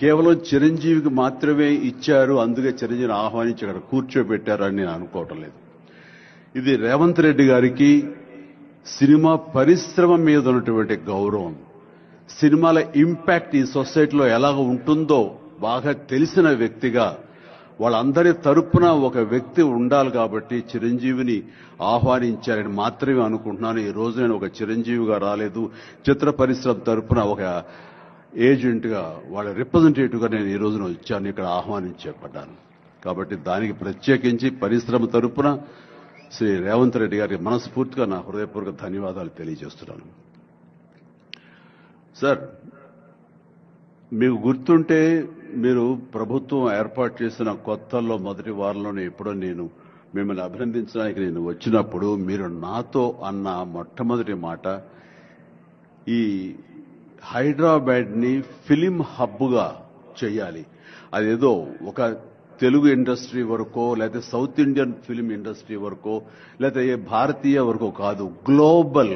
కేవలం చిరంజీవికి మాత్రమే ఇచ్చారు, అందుకే చిరంజీవిని ఆహ్వానించి అక్కడ కూర్చోబెట్టారని నేను అనుకోవటం లేదు. ఇది రేవంత్ రెడ్డి గారికి సినిమా పరిశ్రమ మీద ఉన్నటువంటి గౌరవం, సినిమాల ఇంపాక్ట్ ఈ సొసైటీలో ఎలాగ ఉంటుందో బాగా తెలిసిన వ్యక్తిగా వాళ్ళందరి తరపున ఒక వ్యక్తి ఉండాలి కాబట్టి చిరంజీవిని ఆహ్వానించారని మాత్రమే అనుకుంటున్నాను. ఈ రోజు నేను ఒక చిరంజీవిగా రాలేదు, చిత్ర పరిశ్రమ తరపున ఒక ఏజెంట్గా వాళ్ళ రిప్రజెంటేటివ్గా నేను ఈ రోజున వచ్చాను, ఇక్కడ ఆహ్వానించబడ్డాను. కాబట్టి దానికి ప్రత్యేకించి పరిశ్రమ తరపున శ్రీ రేవంత్ రెడ్డి గారికి మనస్ఫూర్తిగా నా హృదయపూర్వక ధన్యవాదాలు తెలియజేస్తున్నాను. సార్, మీకు గుర్తుంటే మీరు ప్రభుత్వం ఏర్పాటు చేసిన కొత్తల్లో మొదటి వారంలోనే ఎప్పుడో నేను మిమ్మల్ని అభినందించడానికి నేను వచ్చినప్పుడు మీరు నాతో అన్న మొట్టమొదటి మాట, ఈ హైదరాబాద్ ని ఫిలిం హబ్గా చేయాలి. అదేదో ఒక తెలుగు ఇండస్ట్రీ వరకో లేకపోతే సౌత్ ఇండియన్ ఫిలిం ఇండస్ట్రీ వరకో లేకపోతే భారతీయ వరకో కాదు, గ్లోబల్